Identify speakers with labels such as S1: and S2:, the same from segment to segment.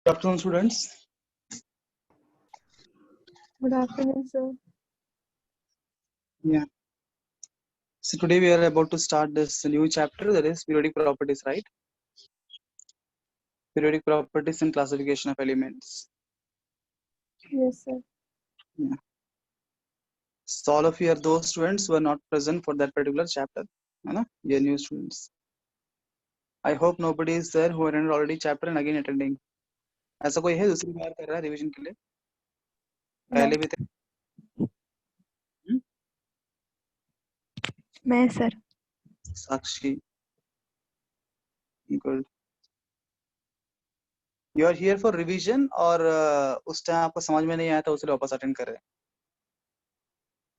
S1: Good afternoon, students.
S2: Good afternoon, sir.
S1: Yeah. So today we are about to start this new chapter, that is periodic properties, right? Periodic properties and classification of elements.
S2: Yes, sir.
S1: Yeah. So all of you are those students who are not present for that particular chapter. है ना? You are new students. I hope nobody is there who attended already chapter and again attending. ऐसा कोई है दूसरी बार कर रहा है revision के लिए? पहले भी थे?
S2: मैं sir.
S1: Sakshi. Good. You are here for revision और उस टाइम आपको समझ में नहीं आया था उसलिए वापस अटेंड कर रहे हैं.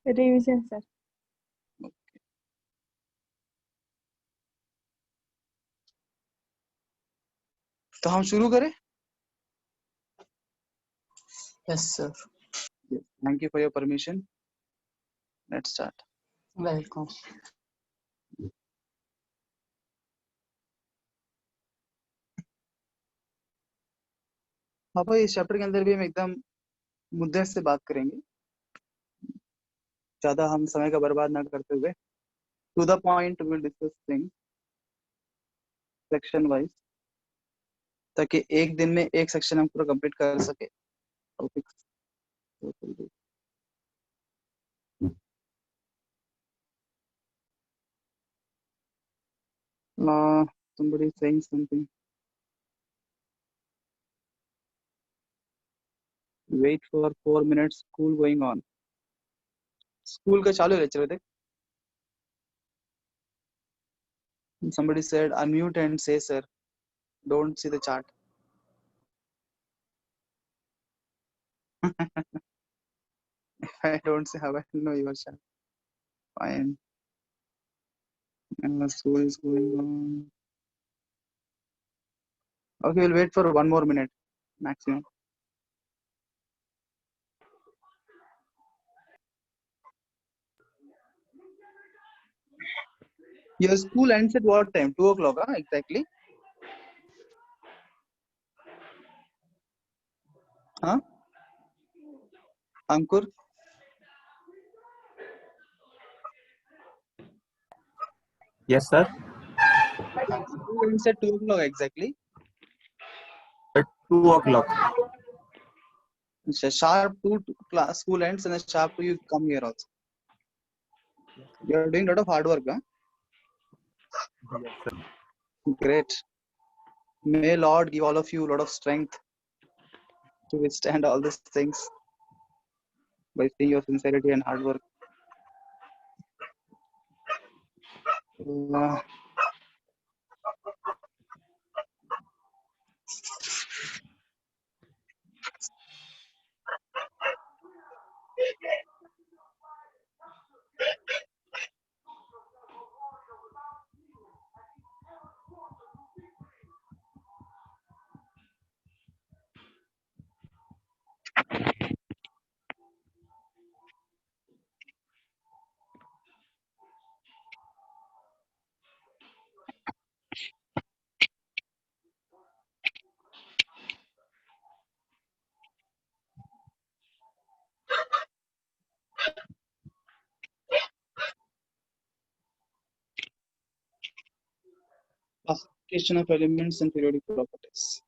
S2: Revision, sir.
S1: तो हम शुरू करें?
S3: Yes, sir.
S1: Yes. Thank you for your permission. Let's start.
S3: Welcome.
S1: पापा इस चैप्टर के अंदर भी हम एकदम मुद्दे से बात करेंगे, ज्यादा हम समय का बर्बाद ना करते हुए to the point will discuss thing section wise, ताकि एक दिन में एक सेक्शन हम पूरा कंप्लीट कर सके. Topics somebody is saying something. Wait for 4 minutes. School going on. School का चालू लेक्चर थे. Somebody said unmute and say sir. Don't see the chart. If I don't say how I know your chart. Fine. School is going on. Okay, we'll wait for 1 more minute maximum. Your school ends at what time? 2 o'clock, huh? Exactly. Huh? Ankur?
S4: Yes, sir.
S1: School ends at 2 o'clock exactly.
S4: At 2 o'clock.
S1: Sharp 2 class school ends and then sharp 2 you come here also. You are doing a lot of hard work, huh?
S4: Yes, sir.
S1: Great. May Lord give all of you a lot of strength to withstand all these things by seeing your sincerity and hard work. Classification of elements and periodic properties.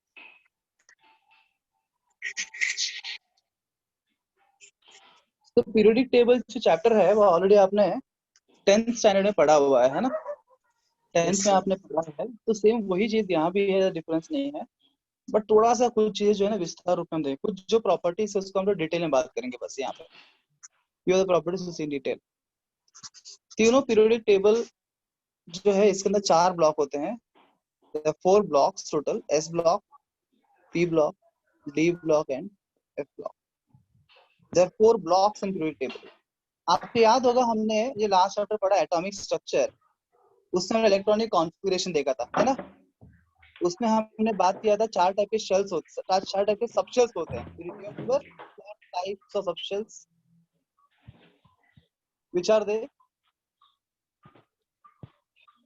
S1: तो periodic table जो chapter है वो already आपने 10th standard में पढ़ा हुआ है ना? 10th में आपने पढ़ा है, तो सेम वही चीज यहाँ भी है, डिफरेंस नहीं है, बट थोड़ा सा कुछ चीज जो है ना विस्तार रूप में देखें. कुछ जो प्रॉपर्टीज है उसको हम लोग डिटेल में बात करेंगे बस यहाँ पे. ये प्रॉपर्टीज इन डिटेल. तीनों पीरियोडिक टेबल जो है इसके अंदर 4 ब्लॉक होते हैं. 4 blocks total: S block, P block, D block and F block. There are 4 blocks in periodic table. आपको याद होगा हमने ये लास्ट चैप्टर पढ़ा एटॉमिक स्ट्रक्चर, उसमें हमने इलेक्ट्रॉनिक कॉन्फ़िगरेशन देखा था, है ना? उसमें हमने बात किया था 4 टाइप के शेल्स होते हैं, 4 टाइप के सबशेल्स होते हैं. Remember 4 types of subshells. Which are they?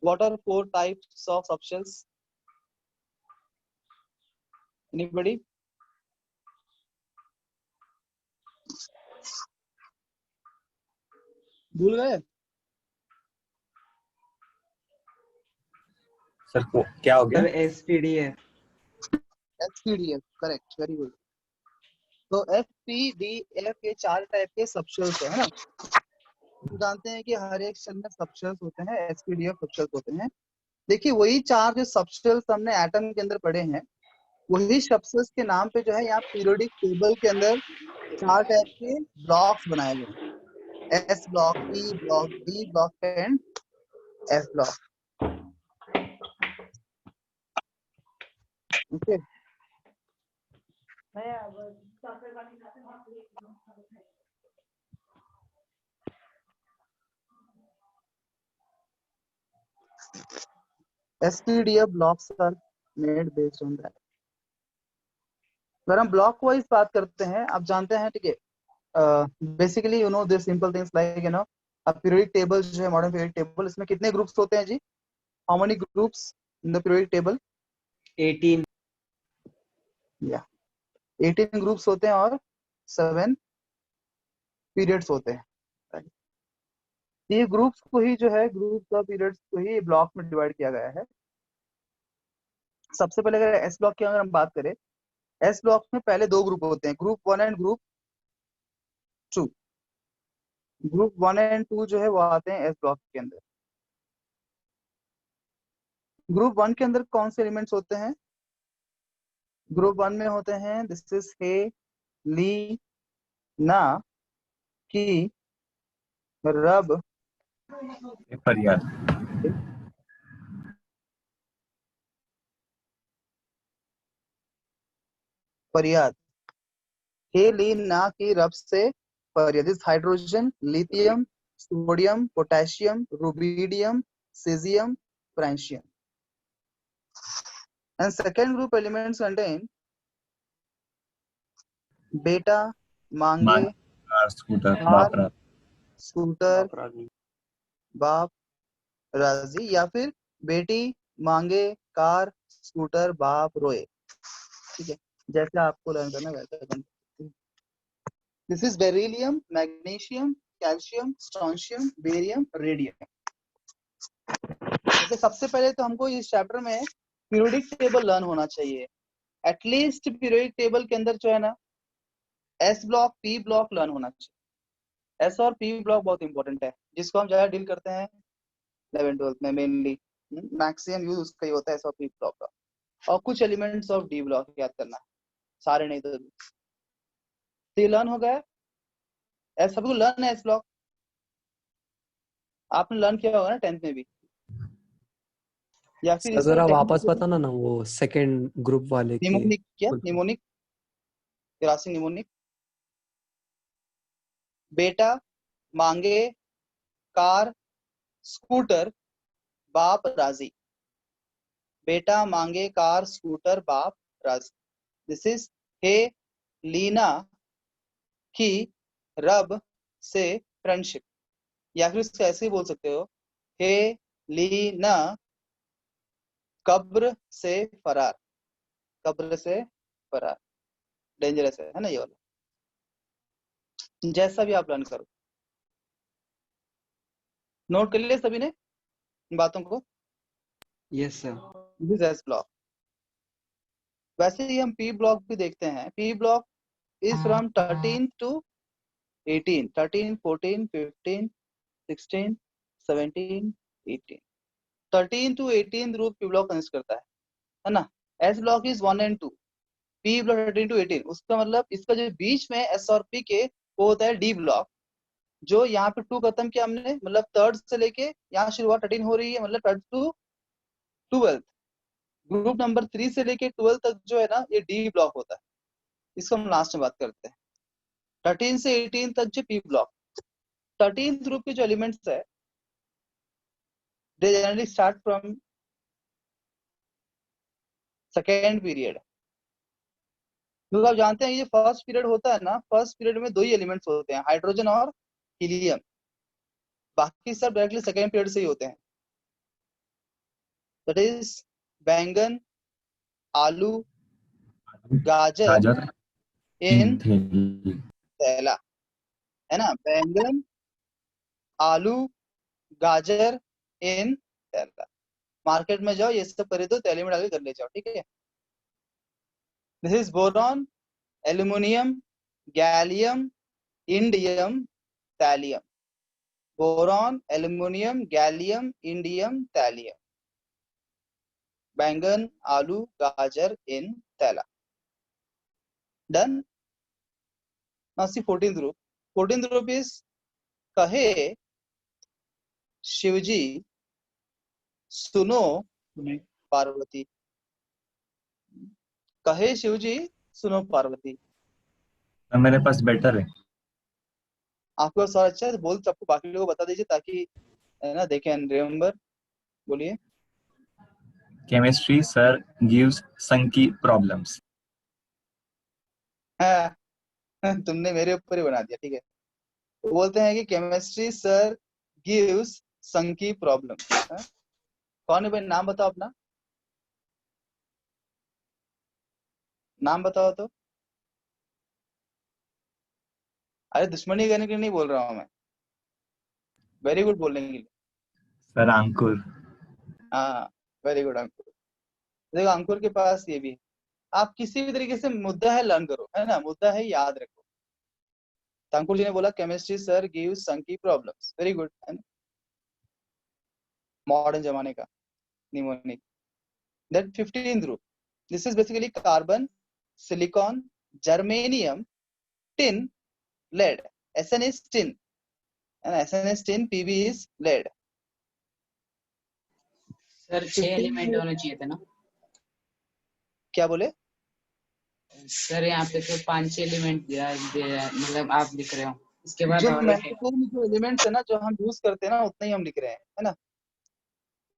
S1: What are 4 types of subshells? Anybody? भूल गए?
S4: सर को क्या हो गया?
S5: Sir SPDF।
S1: SPDF, correct, very good. तो एफपीडीएफ के 4 टाइप के सबशेल्स है ना। हम जानते हैं कि हर एक शेल में सबशेल्स होते हैं, एसपीडीएफ सबशेल्स होते हैं। देखिए वही 4 जो सबशेल्स हमने एटम के अंदर पढ़े हैं, वही सबशेल्स के नाम पे जो है यहाँ पीरियोडिक टेबल के अंदर 4 टाइप के ब्लॉक्स बनाए गए हैं। S block, P block, D block and F block. Okay, SPDF blocks are made based on that. अगर हम ब्लॉक वाइज बात करते हैं, आप जानते हैं, ठीक है, basically you know this simple things like you know periodic table जो है, मॉडर्न पीरियोडिक टेबल, इसमें कितने ग्रुप्स होते हैं जी? How many groups in the periodic table?
S5: 18।
S1: या 18 ग्रुप्स होते हैं और 7 पीरियड्स होते हैं। right? ये ग्रुप्स को ही जो है, ग्रुप्स और पीरियड्स को ही ब्लॉक में डिवाइड किया गया है। सबसे पहले अगर एस ब्लॉक की अगर हम बात करें, एस ब्लॉक में पहले 2 ग्रुप होते हैं, group 1 and group 2। Group 1 and 2 जो है वो आते हैं एस ब्लॉक के अंदर। ग्रुप 1 के अंदर कौन से एलिमेंट्स होते हैं? ग्रुप 1 में होते हैं दिस इज हे, ली, ना, की, रब,
S4: फरियाद।
S1: फरियाद। हे, ली, ना, की, रब से फरियाद। इस hydrogen, lithium, sodium, potassium, rubidium, caesium, francium. And second group elements contain बेटा, मांगे,
S4: स्कूटर,
S1: कार,
S4: बापरा,
S1: स्कूटर, बाप, राजी, या फिर बेटी, मांगे, कार, स्कूटर, बाप, रोए। ठीक है, जैसे आपको लर्न करना वैसा करना। This is beryllium, magnesium, calcium, strontium, barium, radium. जैसे सबसे पहले तो हमको इस चैप्टर में पीरियोडिक टेबल लर्न होना चाहिए। एटलीस्ट पीरियोडिक टेबल के अंदर जो है ना, S block, P block learn होना चाहिए। एस और पी ब्लॉक बहुत इंपॉर्टेंट है, जिसको हम ज्यादा डील करते हैं 11th-12th में मेनली। मैक्सिमम यूज उसका ही होता है एस और पी ब्लॉक का। और कुछ एलिमेंट्स ऑफ डी ब्लॉक याद करना है, सारे नहीं तो ये लर्न हो गया। एस सबको लर्न है, एस ब्लॉक आपने लर्न किया होगा ना 10th में भी, या फिर
S6: सर
S1: इसको
S6: जरा वापस
S1: टेक्निकली
S6: बताना ना वो सेकंड ग्रुप वाले के।
S1: निमोनिक, क्या निमोनिक, क्रासिंग निमोनिक। बेटा, मांगे, कार, स्कूटर, बाप, राजी। बेटा, मांगे, कार, स्कूटर, बाप, राजी। दिस इज हे, लीना, की, रब से फ्रेंडशिप, या फिर इसको ऐसे ही बोल सकते हो, हे, लीना, कब्र से फरार। कब्र से फरार डेंजरस है ना ये वाला। जैसा भी आप लर्न करो, नोट कर लिए सभी ने इन बातों को?
S5: Yes sir.
S1: This S block. वैसे ही हम पी ब्लॉक भी देखते हैं। P block is from 13 to 18, 13, 14, 15, 16, 17, 18। 13 to 18 group P block consist करता है ना। S block is 1 and 2, P block 13 to 18। उसका मतलब इसका जो बीच में एस और पी के वो होता है डी ब्लॉक, जो यहाँ पे 2 खत्म किया हमने, मतलब थर्ड से लेके यहाँ शुरुआत 13 हो रही है, मतलब 3rd to 12th। Group number 3 से लेके 12 तक जो है ना, ये डी ब्लॉक होता है। इसको हम लास्ट में बात करते हैं। 13 से 18 तक जो पी ब्लॉक। 13th ग्रुप के जो एलिमेंट्स है, they generally start from second period. क्योंकि आप जानते हैं ये फर्स्ट पीरियड होता है ना, फर्स्ट पीरियड में 2 ही एलिमेंट्स होते हैं, हाइड्रोजन और हीलियम। बाकी सब डायरेक्टली सेकेंड पीरियड से ही होते हैं। दैट इज बैंगन, आलू, गाजर
S4: गाजर,
S1: इन
S4: थैली,
S1: थैला, है ना। बैंगन, आलू गाजर इन थैला। मार्केट में जाओ, ये सब खरीदो, थैली में डाल के घर ले जाओ, ठीक है। This is boron, aluminium, gallium, indium, thallium. Boron, aluminium, gallium, indium, thallium. बैंगन, आलू, गाजर इन थैला। डन। नाउ सी 14th रूप। 14th रूप इज कहे शिवजी सुनो पार्वती। कहे शिवजी सुनो पार्वती।
S4: तो मेरे पास बेटर है।
S1: आपके पास और अच्छा है तो बोल, सबको बाकी लोगों को बता दीजिए ताकि है ना, देखें रिमेम्बर। बोलिए।
S4: केमिस्ट्री सर गिव्स संकी प्रॉब्लम्स।
S1: हाँ, तुमने मेरे ऊपर ही बना दिया, ठीक है। वो बोलते हैं कि केमिस्ट्री सर गिव्स संकी प्रॉब्लम। कौन है भाई, नाम बताओ अपना, नाम बताओ तो। अरे दुश्मनी करने के लिए नहीं बोल रहा हूँ मैं, वेरी गुड बोलने के लिए।
S4: सर अंकुर।
S1: हाँ, वेरी गुड अंकुर। देखो अंकुर के पास ये भी है। आप किसी भी तरीके से मुद्दा है लर्न करो, है ना, मुद्दा है याद रखो। तो अंकुर जी ने बोला केमिस्ट्री सर गिव्स संकी प्रॉब्लम्स, वेरी गुड, है ना, मॉडर्न जमाने का mnemonic. Then 15th group. This is basically carbon, silicon, germanium, tin, lead. Sn is tin and Sn is tin, Pb is lead.
S3: Sir 6 element होने चाहिए थे ना
S1: क्या बोले?
S3: सर? यहाँ पे तो 5-6 एलिमेंट दिया मतलब आप लिख रहे हो, इसके बाद
S1: जो
S3: और एक
S1: महत्वपूर्ण जो एलिमेंट्स है ना, जो हम यूज करते हैं ना, उतना ही हम लिख रहे हैं, है ना।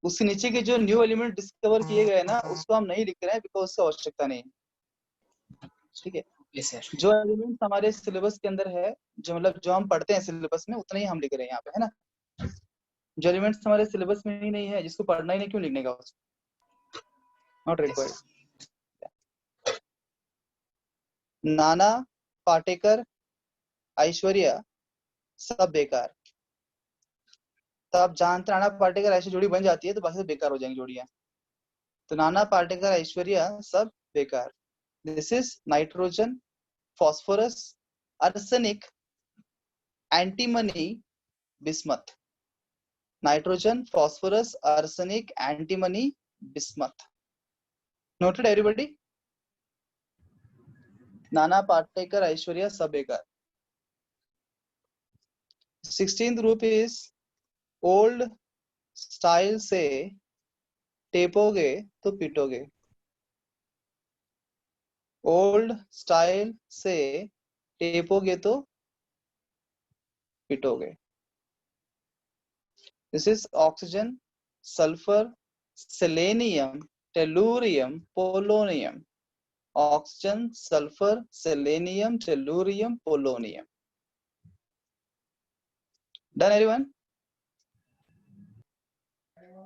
S1: उसके नीचे के जो न्यू एलिमेंट डिस्कवर किए गए ना, उसको हम नहीं लिख रहे हैं बिकॉज उसकी आवश्यकता नहीं है, ठीक है।
S3: Okay sir.
S1: जो एलिमेंट हमारे सिलेबस के अंदर है, जो मतलब जो हम पढ़ते हैं सिलेबस में, उतना ही हम लिख रहे हैं यहाँ पे, है ना। जो एलिमेंट्स हमारे सिलेबस में ही नहीं है, जिसको पढ़ना ही नहीं, क्यों लिखने का, नॉट रिक्वायर्ड। नाना पाटेकर ऐश्वर्या सब बेकार। तो आप जानते हैं नाना पाटेकर ऐसी जोड़ी बन जाती है तो बाकी सब बेकार हो जाएंगी जोड़ियां। तो नाना पाटेकर ऐश्वर्या सब बेकार। This is nitrogen, phosphorus, arsenic, antimony, bismuth. Nitrogen, phosphorus, arsenic, antimony, bismuth. Noted everybody? Nana Patekar Aishwarya सब बेकार। 16th group is old style से टेपोगे तो पीटोगे। ओल्ड स्टाइल से टेपोगे तो पीटोगे। This is oxygen, sulphur, selenium, tellurium, polonium. Oxygen, sulphur, selenium, tellurium, polonium. Done everyone?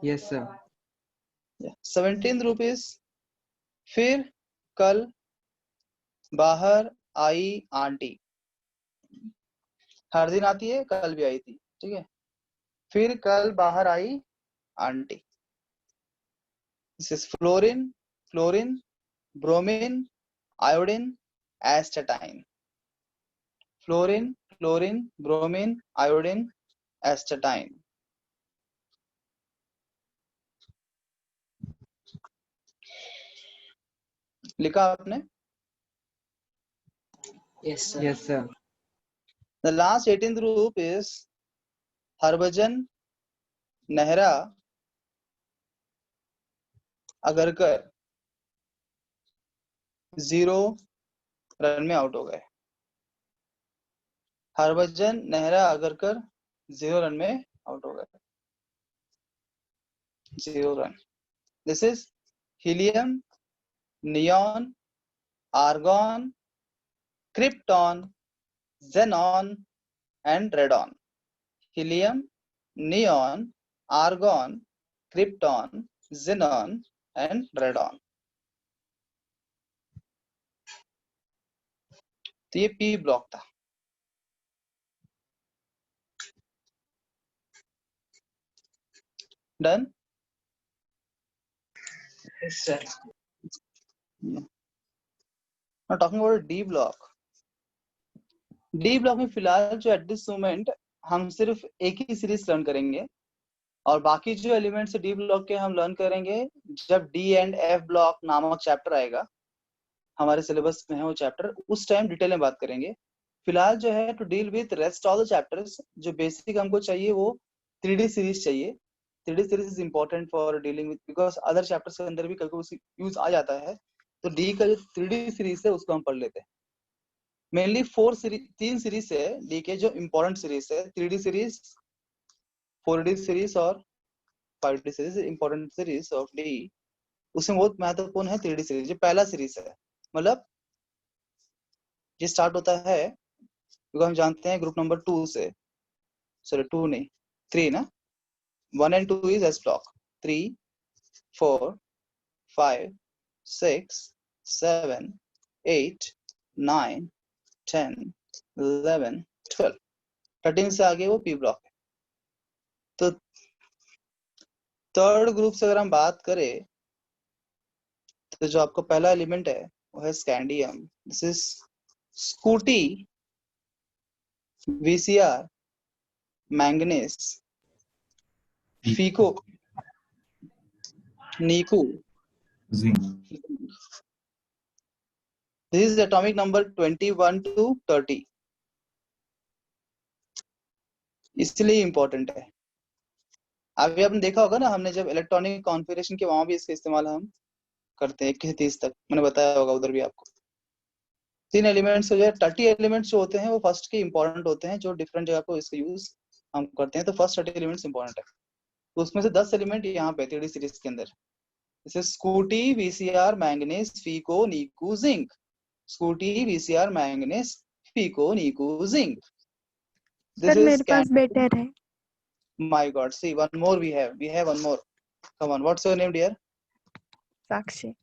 S5: Yes, sir.
S1: 17th group is फिर कल बाहर आई आंटी। हर दिन आती है, कल भी आई थी, ठीक है। फिर कल बाहर आई aunty. This is fluorine, fluorine, bromine, iodine, astatine. Fluorine, fluorine, bromine, iodine, astatine. लिखा आपने?
S3: Yes sir.
S5: Yes, sir.
S1: The last 18th group is Harbhajan, Nehra, Agarkar 0 run में आउट हो गए। हरभजन, नेहरा, अगरकर 0 रन में आउट हो गए। 0 run. This is helium, neon, argon, krypton, xenon and radon. Helium, neon, argon, krypton, xenon and radon. तो ये पी ब्लॉक था। Done?
S3: Yes, sir.
S1: Now talking about D block. D block में फिलहाल जो at this moment हम सिर्फ एक ही series learn करेंगे और बाकी जो एलिमेंट्स डी ब्लॉक के हम लर्न करेंगे जब डी एंड एफ ब्लॉक नामक चैप्टर आएगा, हमारे सिलेबस में है वो चैप्टर, उस टाइम डिटेल में बात करेंगे। फिलहाल जो है to deal with rest all the chapters, जो बेसिक हमको चाहिए वो 3D सीरीज चाहिए। 3D series is important for dealing with, because other chapters के अंदर भी कभी उसकी यूज आ जाता है, तो डी का जो 3D सीरीज है उसको हम पढ़ लेते हैं। मेनली 3 सीरीज है डी के जो इंपॉर्टेंट सीरीज है, 3D सीरीज, 4D सीरीज और 5D series. Important series of D उसमें बहुत महत्वपूर्ण है 3D सीरीज, जो पहला सीरीज है। मतलब ये स्टार्ट होता है क्योंकि हम जानते हैं ग्रुप नंबर 2 से, सॉरी 2 नहीं 3 ना, 1 and 2 is S block, 3 4 5 6 7 8 9 10 11 12, 13 से आगे वो P ब्लॉक है। तो थर्ड ग्रुप से अगर हम बात करें तो जो आपको पहला एलिमेंट है वो है scandium. This is Scooty, VCR, manganese, फीको, नीकू।
S4: Zinc.
S1: This is atomic number 21 to 30, इसलिए इंपॉर्टेंट है। अभी आपने देखा होगा ना, हमने जब इलेक्ट्रॉनिक कॉन्फ़िगरेशन के वहां भी इसका इस्तेमाल हम करते हैं 21 से 30 तक, मैंने बताया होगा उधर भी आपको। 3 एलिमेंट्स हो जाए, 30 एलिमेंट्स जो होते हैं वो फर्स्ट के इंपॉर्टेंट होते हैं, जो डिफरेंट जगह को इसका यूज हम करते हैं, तो फर्स्ट 30 एलिमेंट्स इंपॉर्टेंट है। तो उसमें से 10 एलिमेंट यहाँ पे 3D सीरीज के अंदर, जैसे स्कूटी, VCR, मैंगनीज, फीको, नीकू, जिंक। स्कूटी, VCR, मैंगनीज, फीको, नीकू, जिंक। This
S2: सर
S1: is
S2: मेरे पास बेटर है।
S1: My God, see one more we have one more. Come on, what's your name, dear?
S2: Sakshi.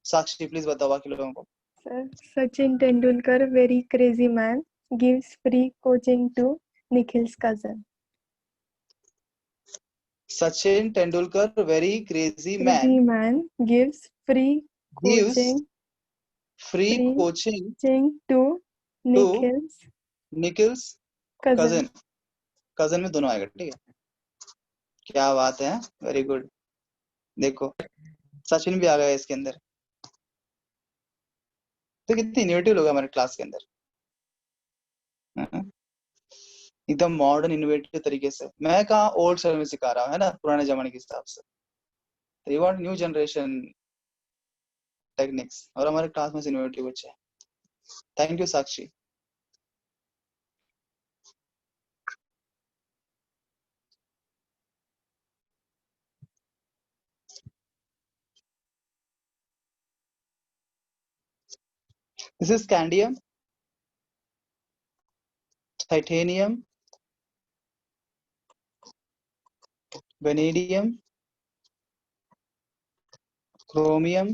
S1: Sakshi, please बताओ बाकी लोगों को।
S2: Sir Sachin Tendulkar very crazy man gives free coaching to Nikhil's cousin.
S1: Sachin Tendulkar very crazy
S2: crazy
S1: man
S2: man gives free
S1: gives
S2: coaching
S1: free
S2: Free.
S1: coaching
S2: to Nikhil's
S1: Nikhil's
S2: cousin.
S1: cousin में दोनों आएगा, ठीक है। क्या बात है, वेरी गुड। देखो सचिन भी आ गया इसके अंदर, तो कितनी इनोवेटिव लोग हैं हमारे क्लास के अंदर, एकदम मॉडर्न इनोवेटिव तरीके से। मैं कहाँ ओल्ड स्टाइल में सिखा रहा हूँ, है ना, पुराने जमाने के हिसाब से। तो you want new generation techniques, और हमारे क्लास में इनोवेटिव बच्चे हैं। Thank you Sakshi. This is scandium, titanium, vanadium, chromium,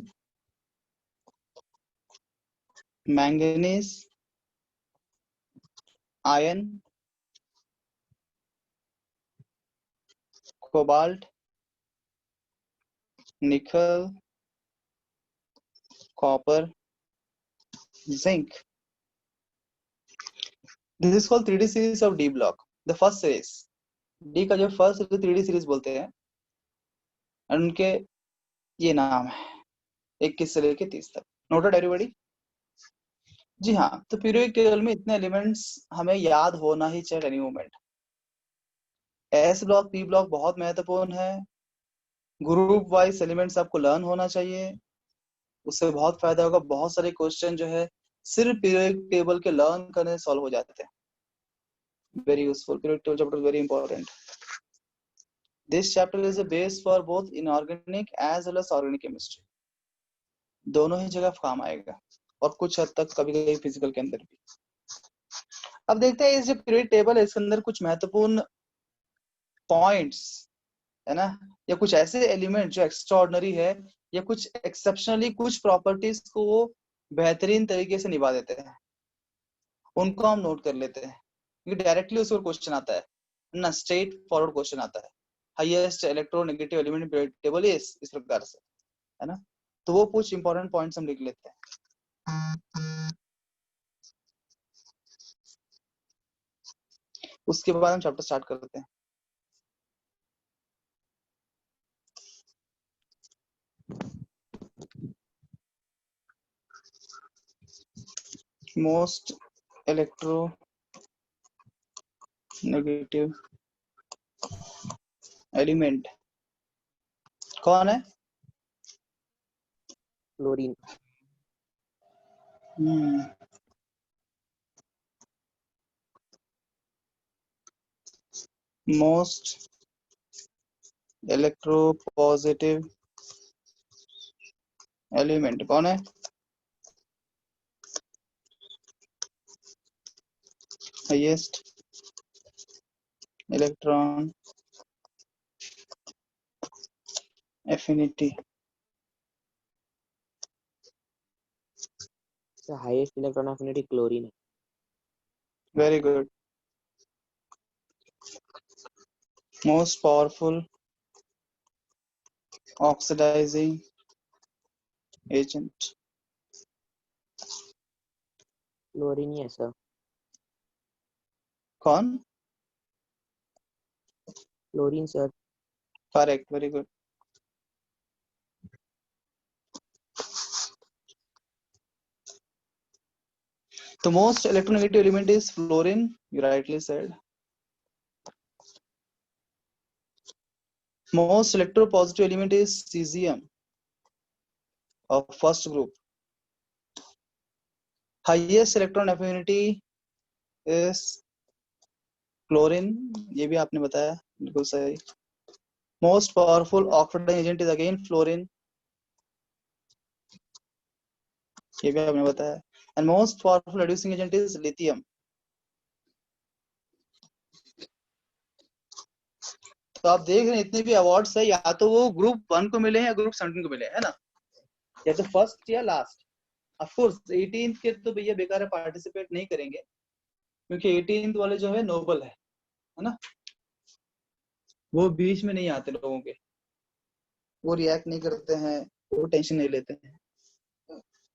S1: manganese, iron, cobalt, nickel, copper, zinc. This is called 3D series of D block. The first series, D का जो first 3D series बोलते हैं, और उनके ये नाम है 21 से लेके 30 तक। Noted everybody? जी हाँ, तो पीरियोडिक टेबल में इतने एलिमेंट्स हमें याद होना ही चाहिए any moment. S block, P block बहुत महत्वपूर्ण है। ग्रुप वाइज एलिमेंट्स आपको लर्न होना चाहिए, उससे बहुत फायदा होगा। बहुत सारे क्वेश्चन जो है सिर्फ पीरियोडिक टेबल के लर्न करने से सॉल्व हो जाते हैं। Very useful, periodic table chapter very important. This chapter is a base for both inorganic as well as organic chemistry, दोनों ही जगह काम आएगा, और कुछ हद तक कभी कभी फिजिकल के अंदर भी। अब देखते हैं इस जो पीरियोडिक टेबल है इसके अंदर कुछ महत्वपूर्ण पॉइंट्स है ना, या कुछ ऐसे एलिमेंट जो एक्स्ट्राऑर्डिनरी है, या कुछ एक्सेप्शनली कुछ प्रॉपर्टीज को वो बेहतरीन तरीके से निभा देते हैं, उनको हम नोट कर लेते हैं, क्योंकि डायरेक्टली उसको क्वेश्चन आता है ना, स्ट्रेट फॉरवर्ड क्वेश्चन आता है। Highest electronegative element periodic table इस प्रकार से, है ना। तो वो कुछ इंपॉर्टेंट पॉइंट्स हम लिख लेते हैं, उसके बाद हम चैप्टर स्टार्ट करते हैं। मोस्ट इलेक्ट्रोनेगेटिव एलिमेंट कौन है?
S7: क्लोरीन।
S1: मोस्ट इलेक्ट्रोपॉजिटिव एलिमेंट कौन है? Highest electron affinity.
S7: The highest electron affinity chlorine है।
S1: Very good. Most powerful oxidizing agent
S7: chlorine ही है सर।
S1: कौन?
S7: Chlorine sir.
S1: Correct, very good. The most electronegative element is fluorine, you rightly said. Most electropositive element is cesium of first group. Highest electron affinity is chlorine, ये भी आपने बताया, बिल्कुल सही। Most powerful oxidizing agent is again fluorine, ये भी आपने बताया। And most powerful reducing agent is lithium. तो आप देख रहे हैं इतने भी अवार्ड्स है, या तो वो ग्रुप 1 को मिले हैं या ग्रुप 17 को मिले हैं, है ना, या तो फर्स्ट या लास्ट। ऑफ कोर्स 18th के तो भैया बेकार है, पार्टिसिपेट नहीं करेंगे, क्योंकि 18th वाले जो है नोबल है ना, वो बीच में नहीं आते लोगों के, वो रिएक्ट नहीं करते हैं, वो टेंशन नहीं लेते हैं,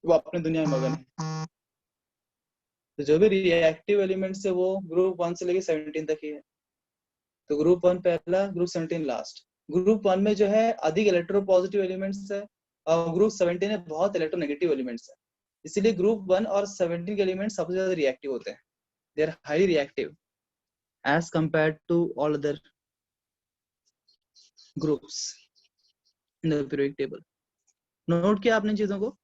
S1: वो अपने दुनिया में मगन है। तो जो भी रिएक्टिव एलिमेंट्स है वो ग्रुप 1 से लेके 17 तक ही है। तो ग्रुप 1 पहला, ग्रुप 17 लास्ट। ग्रुप 1 में जो है अधिक इलेक्ट्रोपॉजिटिव एलिमेंट्स है, और ग्रुप 17 में बहुत इलेक्ट्रोनेगेटिव एलिमेंट्स है। इसीलिए ग्रुप 1 और 17 के एलिमेंट्स सबसे ज्यादा रिएक्टिव होते हैं। They are highly reactive as compared to all other groups in the periodic table. Note किया आपने चीजों को?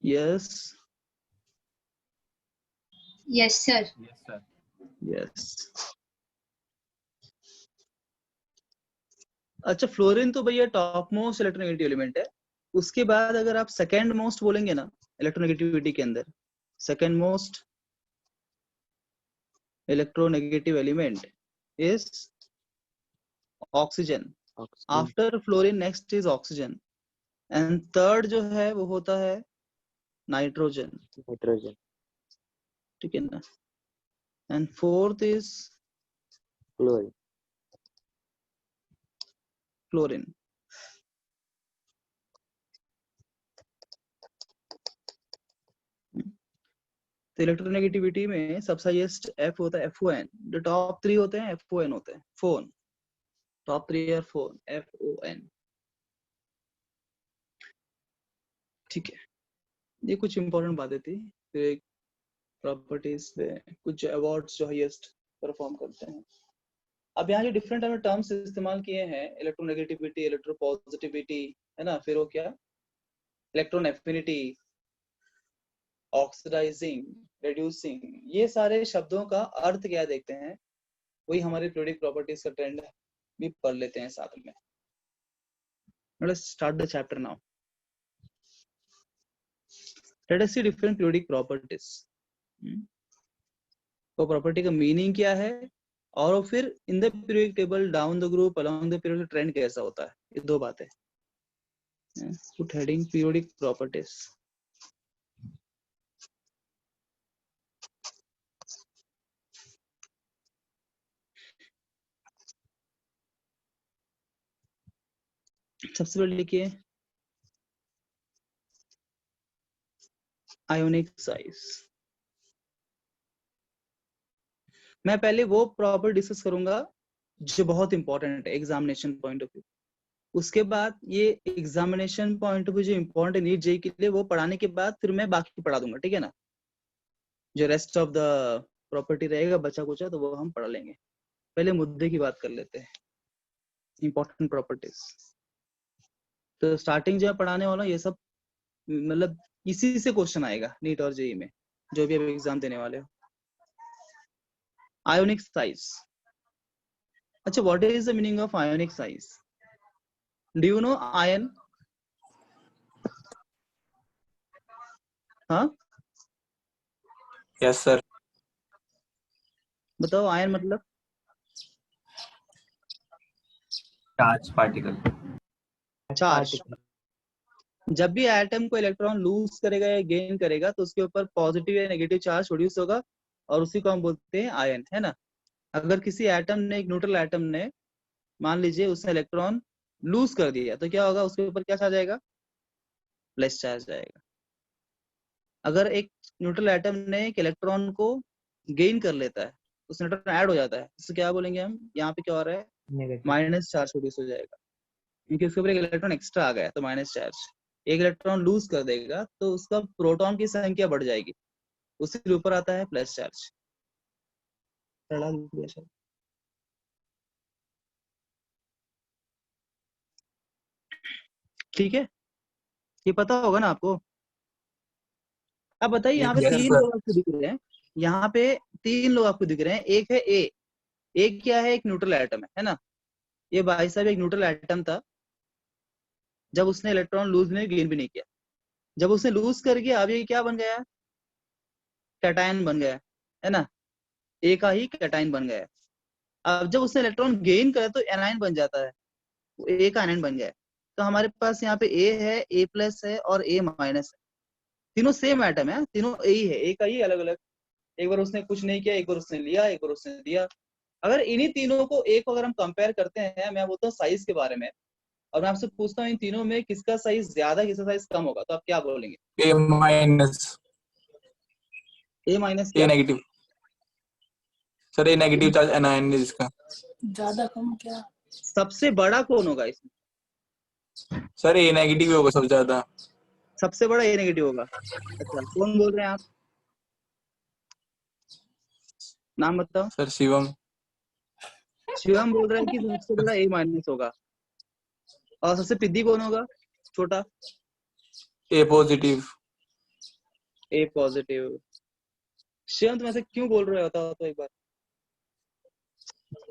S1: Yes
S8: Yes, sir.
S4: Yes, sir.
S1: यस। अच्छा, फ्लोरीन तो भैया टॉप मोस्ट इलेक्ट्रोनेगेटिव एलिमेंट है। उसके बाद अगर आप सेकेंड मोस्ट बोलेंगे ना इलेक्ट्रोनेगेटिविटी के अंदर, second most electronegative element is oxygen.
S7: Oxygen.
S1: After fluorine next is oxygen, and third जो है वो होता है नाइट्रोजन,
S7: नाइट्रोजन।
S1: ठीक है ना, and fourth is
S7: chlorine.
S1: Fluorine. तो इलेक्ट्रोनेगेटिविटी में सबसे हाईएस्ट एफ होता है FON। जो टॉप 3 होते हैं FON होते हैं, FON. Top 3 are FON, FON, ठीक है। ये कुछ इंपॉर्टेंट बातें थी। फिर प्रॉपर्टीज में कुछ अवार्ड्स जो हाईएस्ट परफॉर्म करते हैं। अब यहाँ जो डिफरेंट हमने टर्म्स इस्तेमाल किए हैं, इलेक्ट्रोनेगेटिविटी, इलेक्ट्रोपॉजिटिविटी, है ना, फिर वो क्या, इलेक्ट्रॉन एफिनिटी, ऑक्सीडाइजिंग, रिड्यूसिंग, ये सारे शब्दों का अर्थ क्या देखते हैं, वही हमारे पीरियोडिक प्रॉपर्टीज का ट्रेंड भी पढ़ लेते हैं साथ में। Let's start the chapter now. Let us see different periodic properties. तो प्रॉपर्टी का मीनिंग क्या है, और फिर in the periodic table down the group along the period trend कैसा होता है, ये दो बातें। Put heading periodic properties. सबसे पहले लिखिए आयोनिक साइज। मैं पहले वो प्रॉपर डिस्कस करूंगा जो बहुत इंपॉर्टेंट है एग्जामिनेशन पॉइंट ऑफ व्यू। उसके बाद ये एग्जामिनेशन पॉइंट ऑफ व्यू जो इंपॉर्टेंट है नीट जेईई के लिए वो पढ़ाने के बाद फिर मैं बाकी पढ़ा दूंगा, ठीक है ना। जो रेस्ट ऑफ द प्रॉपर्टी रहेगा बचा कुचा तो वो हम पढ़ लेंगे। पहले मुद्दे की बात कर लेते हैं, इंपॉर्टेंट प्रॉपर्टीज। तो स्टार्टिंग जो है पढ़ाने वाला ये सब मतलब इसी से क्वेश्चन आएगा नीट और जेईई में, जो भी आप एग्जाम देने वाले हो। Ionic size. अच्छा, what is the meaning of ionic size? Do you know ion? हाँ
S8: यस सर।
S1: बताओ आयन मतलब?
S4: Charge particle.
S1: चार्ज। जब भी एटम को इलेक्ट्रॉन लूज करेगा या गेन करेगा तो उसके ऊपर पॉजिटिव या नेगेटिव चार्ज प्रोड्यूस होगा और उसी को हम बोलते हैं आयन, है ना। अगर किसी एटम ने, एक न्यूट्रल एटम ने, मान लीजिए उसने इलेक्ट्रॉन लूज कर दिया तो क्या होगा, उसके ऊपर क्या चार्ज आएगा? प्लस चार्ज आएगा। अगर एक न्यूट्रल एटम ने एक इलेक्ट्रॉन को गेन कर लेता है, उसमें इलेक्ट्रॉन ऐड हो जाता है, इसको क्या बोलेंगे हम? यहाँ पे क्या हो रहा है? माइनस चार्ज प्रोड्यूस हो जाएगा, क्योंकि उसके ऊपर एक इलेक्ट्रॉन एक्स्ट्रा आ गया तो माइनस चार्ज। एक इलेक्ट्रॉन लूज कर देगा तो उसका प्रोटॉन की संख्या बढ़ जाएगी, उसके ऊपर आता है प्लस चार्ज। ठीक है, ये पता होगा ना आपको। अब बताइए, यहाँ पे
S8: Yes,
S1: तीन
S8: sir.
S1: लोग आपको दिख रहे हैं, यहाँ पे तीन लोग आपको दिख रहे हैं। एक है ए। ए क्या है? एक न्यूट्रल एटम है ना। ये भाई साहब एक न्यूट्रल एटम था, जब उसने इलेक्ट्रॉन लूज में गेन भी नहीं किया। जब उसने लूज कर गया अब ये क्या बन गया? कैटायन बन गया, है ना। ए का ही कैटायन बन गया। अब जब उसने इलेक्ट्रॉन गेन करा तो एनायन बन जाता है, ए का एनायन बन गया। तो हमारे पास यहाँ पे ए है, ए प्लस है और ए माइनस है। तीनों सेम एटम है, तीनों ए ही है, ए का ही अलग अलग। एक बार उसने कुछ नहीं किया, एक बार उसने लिया, एक बार उसने दिया। अगर इन्हीं तीनों को एक अगर हम कंपेयर करते हैं, मैं बोलता हूँ साइज के बारे में, और मैं आपसे पूछता हूँ इन तीनों में किसका साइज ज्यादा किसका साइज कम होगा, तो आप क्या बोलेंगे?
S8: ए माइनस।
S1: ए माइनस
S8: ए
S1: क्या?
S8: Negative sir. A negative charge anion है जिसका।
S9: ज्यादा कम क्या?
S1: सबसे बड़ा कौन होगा इसमें?
S8: सर ए नेगेटिव होगा सबसे ज्यादा।
S1: सबसे बड़ा ए नेगेटिव होगा। अच्छा, कौन बोल रहे हैं आप? नाम बताओ।
S8: सर शिवम।
S1: शिवम बोल रहे हैं कि सबसे बड़ा ए माइनस होगा। और सबसे पिद्दी कौन होगा? छोटा?
S8: ए पॉजिटिव।
S1: ए पॉजिटिव। शिवम तुम ऐसे क्यों बोल रहे हो, बताओ तो एक बार,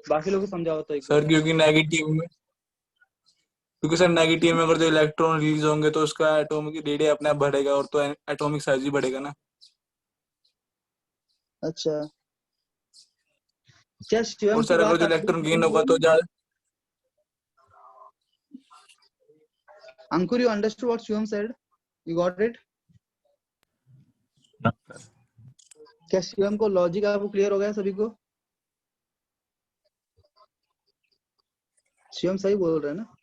S1: बाकी लोगों को समझाओ तो एक बार।
S8: सर क्योंकि सर नेगेटिव में अगर जो इलेक्ट्रॉन रिलीज होंगे तो उसका एटॉमिक रेडियस अपने आप बढ़ेगा और तो एटॉमिक साइज भी बढ़ेगा ना।
S1: अच्छा, क्या शिवम
S8: और
S1: की
S8: सर अगर
S1: बात
S8: जो
S1: आपको
S8: इलेक्ट्रॉन गेन
S1: समझ
S8: होगा
S1: आई?
S8: तो ज्यादा।
S1: Ankur, you understood what Shivam said? You got it? क्या शिवम को लॉजिक आपको क्लियर हो गया सभी को? शिवम सही बोल रहे हैं ना?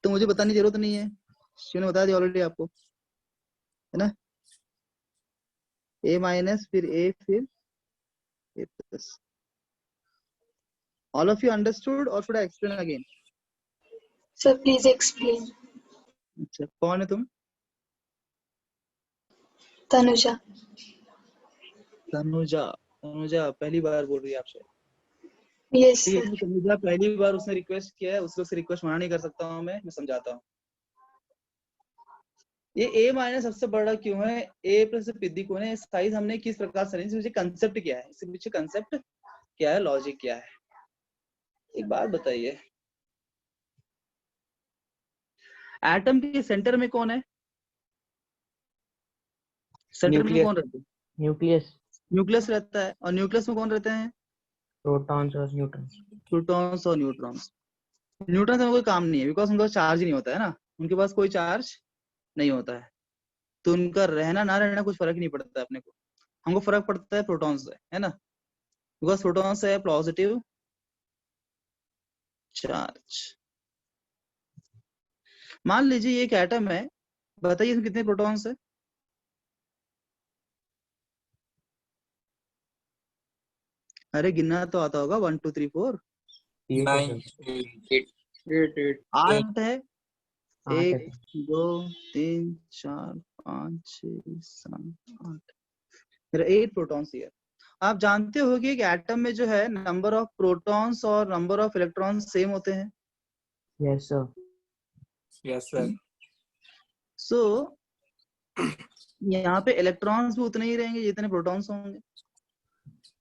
S1: तो मुझे बताने की जरूरत नहीं है, शिवम ने बता दिया ऑलरेडी आपको, है ना। ए माइनस फिर ए फिर A plus. All of you understood और should I explain again?
S9: Sir, please explain.
S1: अच्छा, कौन है तुम?
S9: Tanuja.
S1: तनुजा। तनुजा पहली बार बोल रही है आपसे?
S9: Yes,
S1: ठीक
S9: sir.
S1: है, तनुजा पहली बार उसने रिक्वेस्ट किया है, उसको से रिक्वेस्ट मना नहीं कर सकता हूँ मैं समझाता हूँ। ये ए माइनस सबसे बड़ा क्यों है, ए प्लस पिद्दी क्यों है, साइज हमने किस प्रकार से, इसके पीछे कंसेप्ट क्या है, इसके पीछे कंसेप्ट क्या है, लॉजिक क्या है, एक बात बताइए। एटम के सेंटर में कौन है? सेंटर में कौन रहता है?
S7: न्यूक्लियस।
S1: न्यूक्लियस रहता है। और न्यूक्लियस में कौन रहते हैं?
S7: प्रोटॉन्स और न्यूट्रॉन्स।
S1: प्रोटॉन्स और न्यूट्रॉन्स। न्यूट्रॉन्स में कोई काम नहीं है, बिकॉज उनका चार्ज ही नहीं होता है ना, उनके पास कोई चार्ज नहीं होता है, तो उनका रहना ना रहना कुछ फर्क नहीं पड़ता है अपने को। हमको फर्क पड़ता है प्रोटॉन्स से, है ना, बिकॉज प्रोटॉन्स है पॉजिटिव चार्ज। मान लीजिए ये एक एटम है, बताइए इसमें कितने प्रोटॉन्स है? अरे गिनना तो आता होगा, 1 2 3 4
S7: 8 है
S8: 9
S7: सर।
S8: 8
S1: 8 है।
S7: 8 है
S1: 1 2 3 4 5 6 7 8, मेरा 8 प्रोटॉन्स है। आप जानते हो कि एक एटम में जो है नंबर ऑफ प्रोटॉन्स और नंबर ऑफ इलेक्ट्रॉन्स सेम होते हैं।
S7: Yes sir.
S8: Yes sir.
S1: So यहाँ पे इलेक्ट्रॉन्स भी उतने ही रहेंगे जितने प्रोटॉन्स होंगे।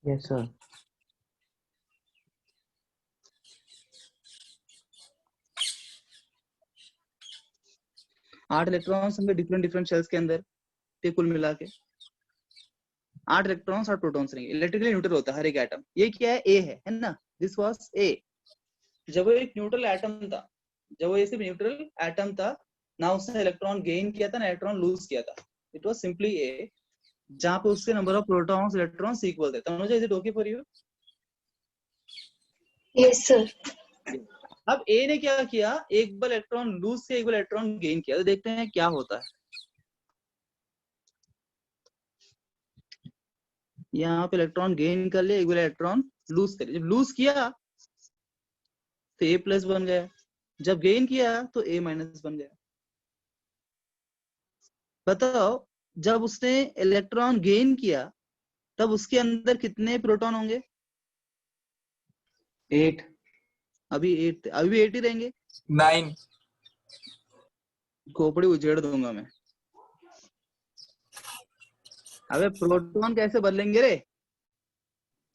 S7: Yes sir.
S1: 8 इलेक्ट्रॉन्स होंगे डिफरेंट डिफरेंट शेल्स के अंदर, ये कुल मिला के 8 इलेक्ट्रॉन्स और प्रोटॉन्स रहेंगे। इलेक्ट्रिकली न्यूट्रल होता है हर एक एटम। ये क्या है? ए है ना? This was a. जब वो एक न्यूट्रल एटम था, जब वो सिर्फ न्यूट्रल एटम था, ना उसने इलेक्ट्रॉन गेन किया था ना इलेक्ट्रॉन लूज किया था, इट वाज सिंपली ए, जहां पे उसके number of protons electrons equal थे। Tanuja, is it okay for you?
S9: Yes, sir.
S1: अब ए ने क्या किया, एक बार इलेक्ट्रॉन लूज किया, एक बार इलेक्ट्रॉन गेन किया, तो देखते हैं क्या होता है। यहाँ पे इलेक्ट्रॉन गेन कर लिया, एक बार इलेक्ट्रॉन लूज कर लिया। जब लूज किया तो ए प्लस बन गया, जब गेन किया तो ए माइनस बन गया। बताओ, जब उसने इलेक्ट्रॉन गेन किया तब उसके अंदर कितने प्रोटॉन होंगे?
S5: 8.
S1: अभी 8 थे, अभी भी 8 ही रहेंगे।
S8: 9
S1: खोपड़ी उजेड़ दूंगा मैं। अबे प्रोटॉन कैसे बदलेंगे रे?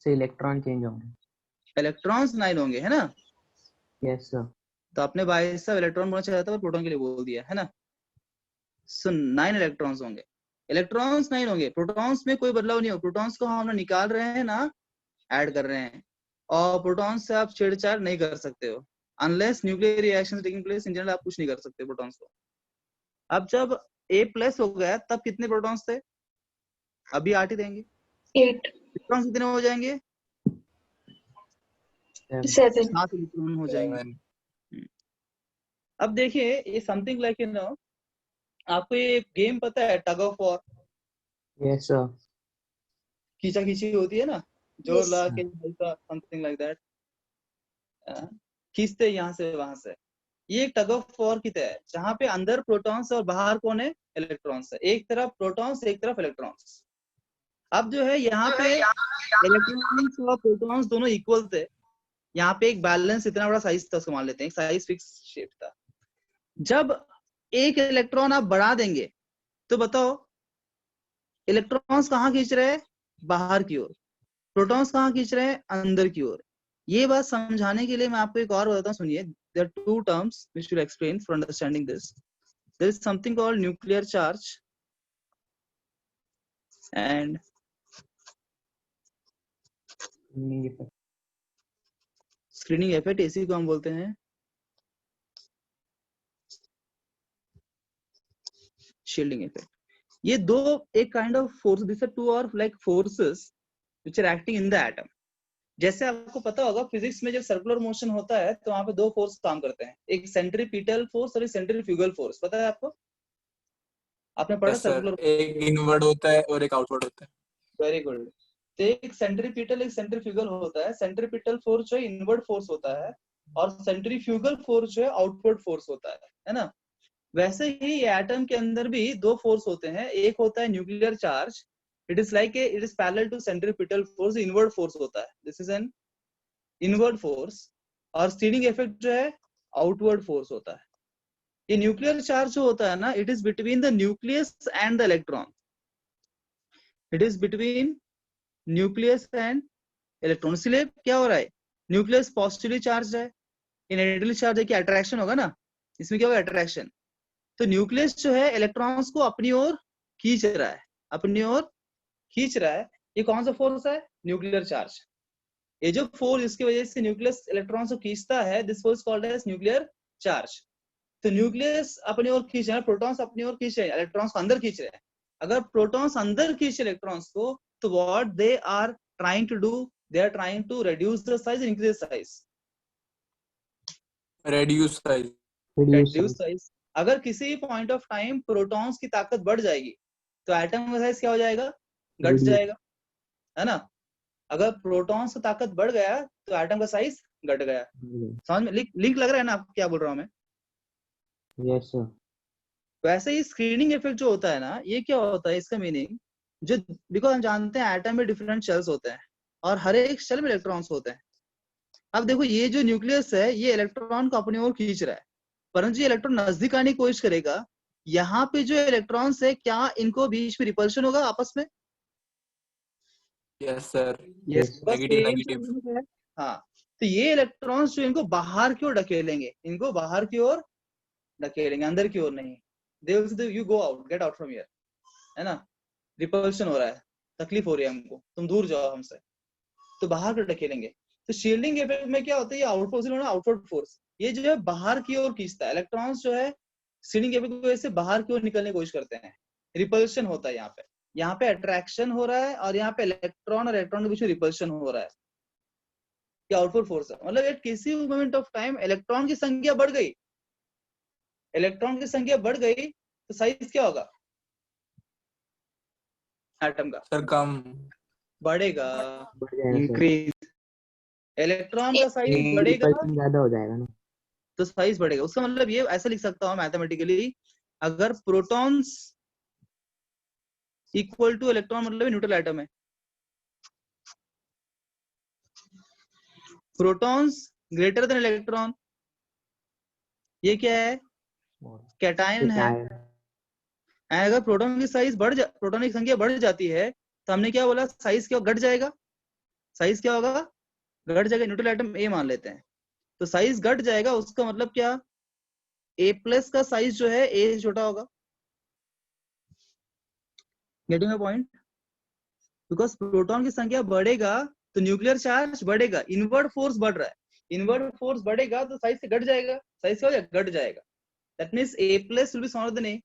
S7: से इलेक्ट्रॉन चेंज होंगे।
S1: इलेक्ट्रॉन्स 9 होंगे, है ना?
S7: Yes sir.
S1: तो आपने भाई साहब इलेक्ट्रॉन बोलना चाहा था पर प्रोटॉन के लिए बोल दिया, है ना? सो 9 इलेक्ट्रॉन्स होंगे। इलेक्ट्रॉन्स 9 होंगे, प्रोटॉन्स में कोई बदलाव नहीं हो। प्रोटॉन्स को हम ना निकाल रहे हैं ना ऐड कर रहे हैं, और प्रोटॉन्स से आप छेड़छाड़ नहीं कर सकते हो unless nuclear reaction taking place. In general आप कुछ नहीं कर सकते प्रोटॉन्स को। अब जब ए प्लस हो गया तब कितने प्रोटॉन्स थे? अभी 8 ही रहेंगे।
S9: 8.
S1: इलेक्ट्रॉन्स कितने हो जाएंगे?
S9: 7.
S1: 7 इलेक्ट्रॉन हो जाएंगे। अब देखिए, ये समथिंग लाइक आपको ये गेम पता है, tug of war?
S7: Yes sir.
S1: खींचा खींची होती है ना, जोर
S9: Yes.
S1: लगा के, समथिंग लाइक दैट, खींचते यहाँ से वहां से। ये एक टग ऑफ वॉर की तरह है, जहाँ पे अंदर प्रोटॉन्स और बाहर कौन है? इलेक्ट्रॉन्स है। एक तरफ प्रोटॉन्स, एक तरफ इलेक्ट्रॉन्स। अब जो है यहाँ पे इलेक्ट्रॉन्स और प्रोटॉन्स दोनों इक्वल थे। यहाँ पे एक बैलेंस, इतना बड़ा साइज था उसको मान लेते हैं, एक साइज फिक्स शेप था। जब एक इलेक्ट्रॉन आप बढ़ा देंगे तो बताओ इलेक्ट्रॉन्स कहाँ खींच रहे हैं? बाहर की ओर। प्रोटॉन्स कहाँ खींच रहे हैं? अंदर की ओर। ये बात समझाने के लिए मैं आपको एक और बताता हूँ, सुनिए। there are two terms which will explain for understanding this. There is something called nuclear charge and screening effect, इसी को हम बोलते हैं शील्डिंग इफेक्ट। ये दो एक kind of force, this are two और like forces which are acting in the atom. जैसे आपको पता होगा फिजिक्स में जब सर्कुलर मोशन होता है तो वहां पे दो फोर्स काम करते हैं, एक सेंट्रीपिटल फोर्स और एक सेंट्रीफ्यूगल फोर्स। पता है आपको? आपने पढ़ा सर्कुलर?
S8: एक इनवर्ड होता है और एक आउटवर्ड होता है।
S1: Very good. तो एक सेंट्रीपिटल एक सेंट्रीफ्यूगल होता है। सेंट्रीपिटल फोर्स जो है इनवर्ड फोर्स होता है और सेंट्रीफ्यूगल फोर्स जो है आउटवर्ड फोर्स होता है ना? वैसे ही एटम के अंदर भी दो फोर्स होते हैं। एक होता है nuclear charge, it is like it is parallel to centripetal force, inward force होता है, this is an inward force. और स्टीरिंग इफेक्ट जो है आउटवर्ड फोर्स होता है। ये न्यूक्लियर चार्ज जो होता है ना, it is between the nucleus and the electron. It is between nucleus and electron. इसलिए क्या हो रहा है, न्यूक्लियस पॉजिटिवली चार्ज है, नेगेटिवली चार्ज है, कि अट्रैक्शन होगा ना, इसमें क्या होगा? अट्रैक्शन। तो न्यूक्लियस जो है इलेक्ट्रॉन्स को अपनी ओर खींच रहा है, अपनी ओर खींच रहा है। ये कौन सा फोर्स है? Nuclear charge. ये जो फोर्स जिसकी वजह से न्यूक्लियस इलेक्ट्रॉन्स को खींचता है, this force called as nuclear charge. तो न्यूक्लियस अपनी ओर खींच रहा है, प्रोटॉन्स अपनी ओर खींच रहे हैं, इलेक्ट्रॉन्स को अंदर खींच रहे हैं। अगर प्रोटॉन्स अंदर खींच इलेक्ट्रॉन्स को, तो what they are trying to do, they are trying to reduce the size, increase size.
S8: Reduce size.
S1: reduce size अगर किसी पॉइंट ऑफ टाइम प्रोटॉन्स की ताकत बढ़ जाएगी तो एटम का साइज क्या हो जाएगा, घट
S7: Reduce.
S1: जाएगा, है ना। अगर प्रोटॉन्स की ताकत बढ़ गया तो एटम का साइज घट गया। समझ में लिंक लग रहा है ना आपको क्या बोल रहा हूँ मैं?
S7: Yes, sir.
S1: वैसे ही स्क्रीनिंग इफेक्ट जो होता है ना, ये क्या होता है, इसका मीनिंग जो, बिकॉज हम जानते हैं एटम में डिफरेंट शेल्स होते हैं और हर एक शेल में इलेक्ट्रॉन्स होते हैं। अब देखो ये जो न्यूक्लियस है ये इलेक्ट्रॉन को अपनी ओर खींच रहा है, परंतु ये इलेक्ट्रॉन नजदीक आने की कोशिश करेगा। यहाँ पे जो इलेक्ट्रॉन्स है क्या इनको बीच में रिपल्शन होगा आपस में?
S8: Yes sir,
S5: Yes.
S1: बस
S8: नेगेटिव
S1: same
S8: नेगेटिव।
S1: चीज़ है। हाँ, तो ये इलेक्ट्रॉन्स जो इनको बाहर की ओर ढकेलेंगे, इनको बाहर की ओर ढकेलेंगे, अंदर की ओर नहीं। They will say you go out, get out from here, है ना। रिपल्शन हो रहा है, तकलीफ हो रही है हमको, तुम दूर जाओ हमसे, तो बाहर को ढकेलेंगे। तो शील्डिंग इफेक्ट में क्या होता है, ये आउटवर्ड फोर्स, ये जो है बाहर की ओर खींचता है। इलेक्ट्रॉन्स जो है शील्डिंग इफेक्ट की वजह से बाहर की ओर निकलने की कोशिश करते हैं, रिपल्शन होता है। यहाँ पे अट्रैक्शन हो रहा है और यहाँ पे इलेक्ट्रॉन और इलेक्ट्रॉन के बीच में रिपल्शन हो रहा है। क्या आउटवर्ड फोर्स है, मतलब एट किसी मोमेंट ऑफ टाइम इलेक्ट्रॉन की संख्या बढ़ गई, इलेक्ट्रॉन की संख्या बढ़ गई तो साइज क्या होगा एटम का?
S8: सर कम।
S1: बढ़ेगा।
S7: बढ़ जाएगा सर।
S5: Increase.
S1: इलेक्ट्रॉन का साइज
S5: Increase.
S1: बढ़ेगा
S7: रिपल्शन ज्यादा हो जाएगा ना।
S1: तो साइज बढ़ेगा। उसका मतलब ये ऐसा लिख सकता हूं मैथमेटिकली, अगर प्रोटॉन्स इक्वल टू इलेक्ट्रॉन मतलब न्यूट्रल एटम है, प्रोटॉन्स ग्रेटर देन इलेक्ट्रॉन, ये क्या है, कैटायन है। अगर प्रोटॉन की साइज प्रोटॉन की संख्या बढ़ जाती है तो हमने क्या बोला, साइज क्या घट जाएगा, साइज क्या होगा, घट जाएगा। न्यूट्रल एटम ए मान लेते हैं, तो साइज घट जाएगा। उसका मतलब क्या, ए प्लस का साइज जो है ए से छोटा होगा। Getting my point? Because proton की संख्या बढ़ेगा तो न्यूक्लियर चार्ज बढ़ेगा, इनवर्ड फोर्स बढ़ रहा है, इनवर्ड फोर्स बढ़ेगा तो साइज से घट जाएगा, साइज क्या हो जाएगा, घट जाएगा। That means A plus will be smaller than A.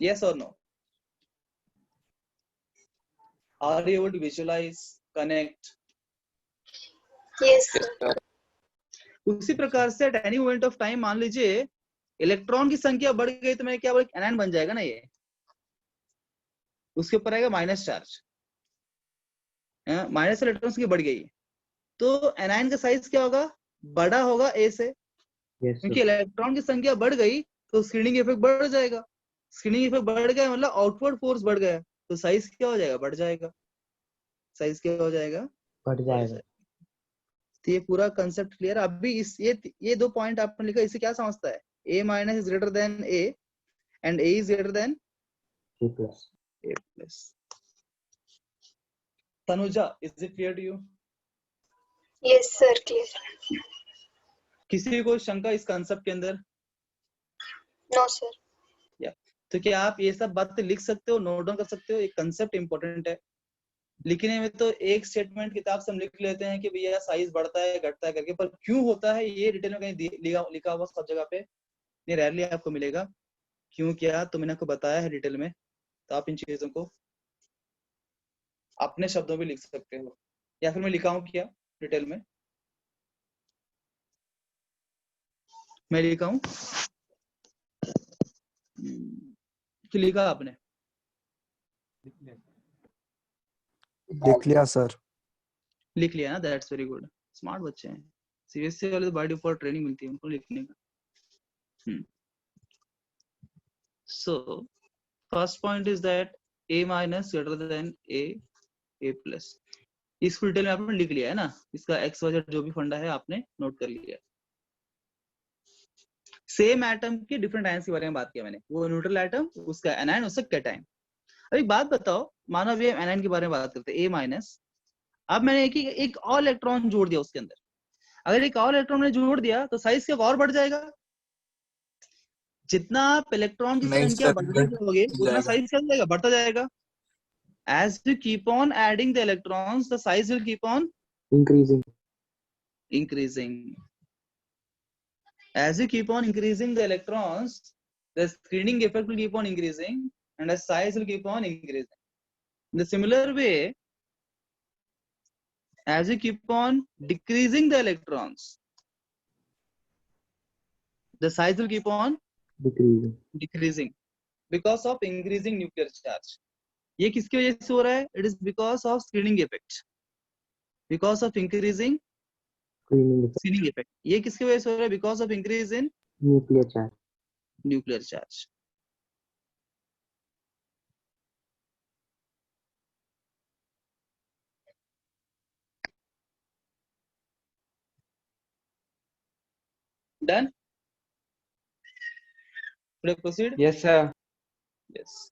S1: Yes or no? Are you able to visualize, connect?
S9: Yes, sir.
S1: उसी प्रकार से at any moment of time मान लीजिए इलेक्ट्रॉन की संख्या बढ़ गई तो मैं क्या बोला, एनायन बन जाएगा ना ये, उसके ऊपर आएगा माइनस चार्ज, माइनस इलेक्ट्रॉन की बढ़ गई तो एनायन का साइज क्या होगा, बड़ा होगा ए से।
S7: Yes,
S1: क्योंकि
S7: sir.
S1: इलेक्ट्रॉन की संख्या बढ़ गई तो स्क्रीनिंग इफेक्ट बढ़ जाएगा, स्क्रीनिंग इफेक्ट बढ़ गया मतलब आउटवर्ड फोर्स बढ़ गया, तो साइज क्या हो जाएगा, बढ़ जाएगा। साइज क्या हो जाएगा,
S7: बढ़ जाएगा।
S1: तो ये पूरा कंसेप्ट क्लियर। अभी इस ये दो पॉइंट आपने लिखा, इससे क्या समझता है, a minus is greater than a and a is greater than
S7: A plus.
S1: a plus. Tanuja, is it clear to you?
S9: Yes, sir. Clear.
S1: किसी को शंका इस कंसेप्ट के अंदर?
S9: No, sir.
S1: तो क्या आप ये सब बातें लिख सकते हो, नोट डाउन कर सकते हो? एक कंसेप्ट इंपॉर्टेंट है, लिखने में तो एक स्टेटमेंट किताब से हम लिख लेते हैं कि भैया साइज बढ़ता है घटता है करके, पर क्यों होता है ये डिटेल में कहीं लिखा हुआ सब जगह पे नहीं, रेयरली आपको मिलेगा। क्यों क्या तो मैंने आपको बताया है डिटेल में, तो आप इन चीजों को अपने शब्दों में लिख सकते हो, या फिर मैं लिखा हूं क्या डिटेल में, मैं लिखा हूं कि लिखा आपने?
S6: लिख लिया सर।
S1: लिख लिया ना, दैट्स वेरी गुड, स्मार्ट बच्चे हैं। सीबीएसई वाले तो बाय डिफॉल्ट ट्रेनिंग मिलती है उनको लिखने का। So first point is that a minus greater than a plus. इसको डिटेल में आपने लिख लिया है ना, इसका एक्स वाई जेड जो भी फंडा है आपने नोट कर लिया। सेम एटम के डिफरेंट आयंस के बारे में बात किया मैंने, वो न्यूट्रल एटम, उसका एनायन, उसका कैटायन। अब एक बात बताओ, मानो अभी हम एनायन के बारे में बात करते हैं, a माइनस। अब मैंने एक और इलेक्ट्रॉन जोड़ दिया उसके अंदर, अगर एक और इलेक्ट्रॉन ने जोड़ दिया तो साइज क्या और बढ़ जाएगा? जितना आप इलेक्ट्रॉन की
S8: नहीं
S1: संख्या
S8: सर,
S1: बढ़ाते जाओगे उतना
S8: जाएगा।
S1: साइज क्या हो जाएगा, बढ़ता जाएगा। As you keep on adding the electrons, the size will keep on
S7: Increasing.
S1: increasing. As you keep on increasing the electrons, the screening effect will keep on increasing and the size will keep on increasing. In the similar way, as you keep on decreasing the electrons, the size will keep on
S7: Decreasing.
S1: decreasing because of increasing nuclear charge. ये किसकी वजह से हो रहा है? It is because of screening effect. Because of increasing
S7: Screening effect.
S1: screening effect. ये किसकी वजह से हो रहा है? Because of increase in
S7: Nuclear charge.
S1: nuclear charge. Done? Should I proceed?
S5: Yes, sir.
S1: Yes.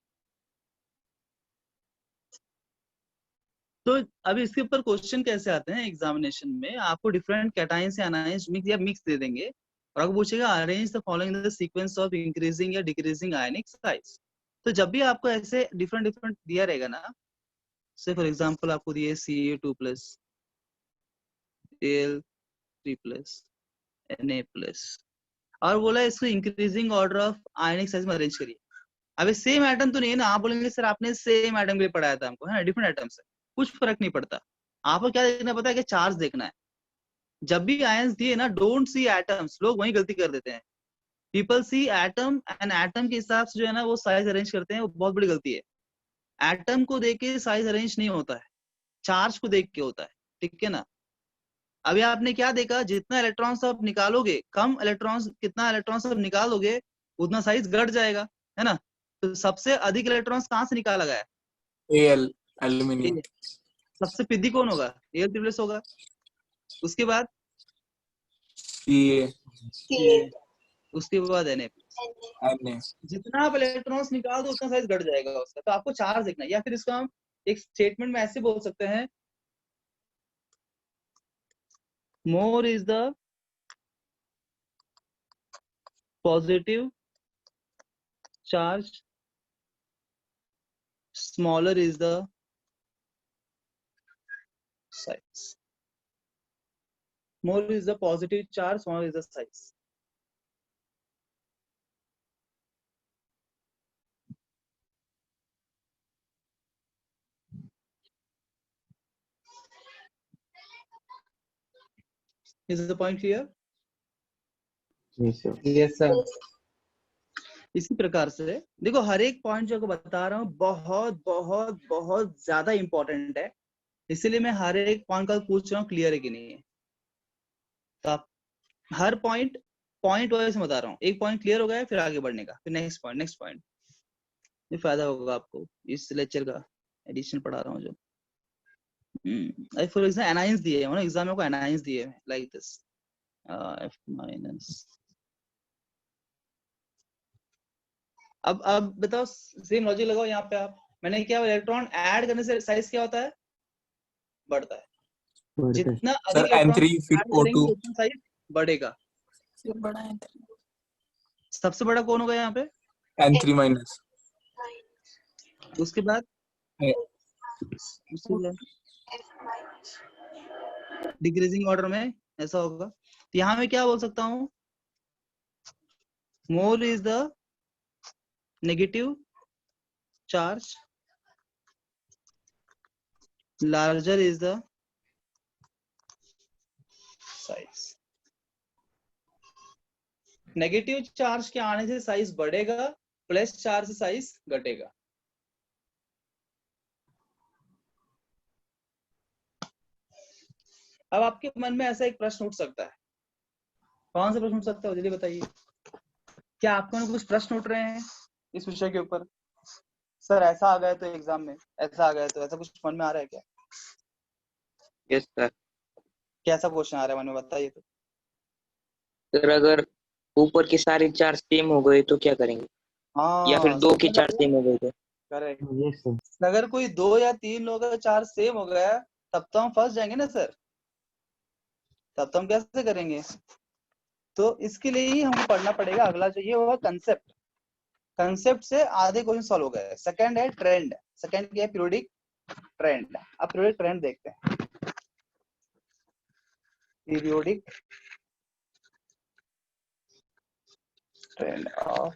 S1: तो अभी इसके ऊपर क्वेश्चन कैसे आते हैं एग्जामिनेशन में? आपको डिफरेंट कैटायंस या आयंस मिक्स या मिक्स दे देंगे और आपको पूछेगा arrange the following the sequence of increasing या डिक्रीजिंग आयनिक साइज। तो जब भी आपको ऐसे डिफरेंट डिफरेंट दिया रहेगा ना, से फॉर एग्जांपल आपको दिए Ca2+, Al3+, Na+, और बोला इसको increasing order of ionic size में अरेंज करिए। अबे सेम एटम तो नहीं है ना, आप बोलेंगे सर आपने सेम एटम के लिए पढ़ाया था हमको, है ना, डिफरेंट एटम्स है, कुछ फर्क नहीं पड़ता। आपको क्या देखना पता है कि चार्ज देखना है। जब भी आयंस दिए ना, डोंट सी एटम्स, लोग वही गलती कर देते हैं। People see atom and atom के हिसाब से जो है ना वो साइज अरेंज करते हैं, वो बहुत बड़ी गलती है। एटम को देख के साइज अरेंज नहीं होता है, चार्ज को देख के होता है, ठीक है ना। अभी आपने क्या देखा, जितना इलेक्ट्रॉन्स आप निकालोगे, कम इलेक्ट्रॉन्स, कितना इलेक्ट्रॉन्स आप निकालोगे उतना साइज घट जाएगा, है ना। तो सबसे अधिक इलेक्ट्रॉन्स कहाँ से निकाला गया है?
S8: Al aluminium.
S1: सबसे पिद्दी कौन होगा? Al3+ होगा। उसके बाद
S8: Ca
S9: Ca.
S1: उसके बाद Na।
S8: Na
S1: जितना आप इलेक्ट्रॉन्स निकाल दो उतना साइज घट जाएगा उसका। तो आपको चार्ज देखना है, या फिर इसको हम एक स्टेटमेंट में ऐसे बोल सकते हैं, more is the positive charge, smaller is the size. More is the positive charge, smaller is the size. Is the point clear?
S7: Yes, sir.
S5: Yes, sir.
S1: इसी प्रकार से देखो, हर एक पॉइंट जो आपको बता रहा हूँ बहुत बहुत बहुत ज्यादा इंपॉर्टेंट है, इसीलिए मैं हर एक पॉइंट का पूछ रहा हूँ क्लियर है कि नहीं है। तो आप हर पॉइंट वाइज बता रहा हूँ, एक पॉइंट क्लियर हो गया फिर आगे बढ़ने का, फिर नेक्स्ट पॉइंट। ये फायदा होगा आपको इस लेक्चर का, एडिशन पढ़ा रहा हूँ जो। फॉर एग्जाम्पल एनाइंस दिए हैं ना, एग्जाम में को एनाइंस दिए हैं लाइक दिस F-। अब बताओ, सेम लॉजिक लगाओ यहाँ पे आप। मैंने क्या, इलेक्ट्रॉन ऐड करने से साइज क्या होता है? बढ़ता है। जितना अधिक
S8: N3
S1: इलेक्ट्रॉन ऐड करेंगे
S8: O2
S1: उतना साइज बढ़ेगा। सबसे बड़ा कौन होगा यहाँ पे?
S8: N3-।
S1: उसके बाद डिक्रीजिंग ऑर्डर में ऐसा होगा। तो यहाँ में क्या बोल सकता हूँ, more is the negative charge, larger is the size. Negative charge के आने से साइज बढ़ेगा, प्लस चार्ज से साइज घटेगा। अब आपके मन में ऐसा एक प्रश्न उठ सकता है, कौन सा प्रश्न उठ सकता है जल्दी बताइए। क्या आपके मन में कुछ प्रश्न उठ रहे हैं इस विषय के ऊपर? सर ऐसा आ गया तो एग्जाम में, ऐसा आ गया तो, ऐसा कुछ मन में आ रहा है क्या?
S10: Yes sir.
S1: कैसा क्वेश्चन आ रहा है मन में, बताइए तो।
S10: सर अगर ऊपर की सारी चार्ज सेम हो गए तो क्या करेंगे?
S1: हाँ,
S10: या फिर दो की चार्ज सेम हो गए तो?
S1: करेक्ट।
S7: Yes, sir.
S1: अगर कोई 2 या 3 लोगों का चार्ज सेम हो गया तब तो हम फंस जाएंगे ना सर, तब तो हम कैसे करेंगे? तो इसके लिए ही हमको पढ़ना पड़ेगा। अगला जो ये होगा कंसेप्ट, कंसेप्ट से आधे क्वेश्चन सॉल्व हो गए। सेकंड है ट्रेंड, सेकंड क्या है? Periodic trend. अब पीरियोडिक ट्रेंड देखते हैं। Periodic trend of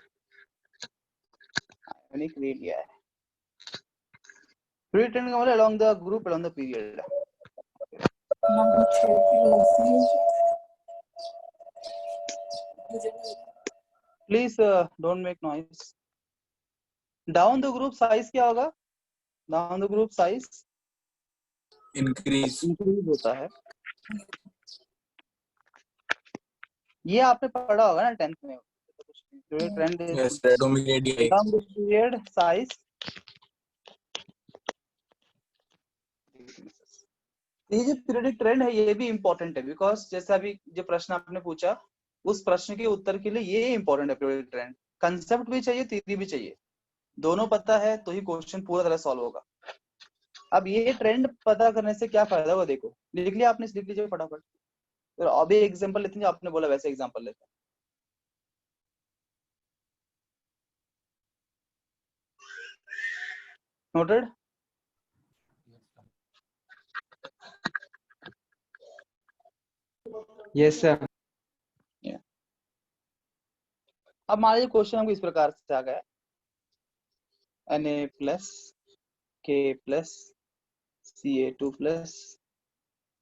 S1: ionic radii है। पीरियोडिक ट्रेंड का मतलब along the group, along the period. Please don't make noise. Down the group size क्या होगा? Down the group size
S8: increase.
S1: Increase होता है। ये आपने पढ़ा होगा ना 10th में। Trend
S8: yes, atomic radius.
S1: Down the period size. ये जो पीरियडिक ट्रेंड है ये भी इंपॉर्टेंट है, बिकॉज जैसे अभी जो प्रश्न आपने पूछा उस प्रश्न के उत्तर के लिए ये इंपॉर्टेंट है। पीरियडिक ट्रेंड कंसेप्ट भी चाहिए, थ्योरी भी चाहिए, दोनों पता है तो ही क्वेश्चन पूरा तरह सॉल्व होगा। अब ये ट्रेंड पता करने से क्या फायदा होगा, देखो लिख लिया आपने, लिख लीजिए फटाफट। तो अभी एग्जांपल लेते हैं, जो आपने बोला वैसे एग्जांपल लेते हैं। नोटेड?
S5: Yes, sir.
S1: अब मान लीजिए क्वेश्चन हमको इस प्रकार से आ गया, Na plus K plus Ca2 plus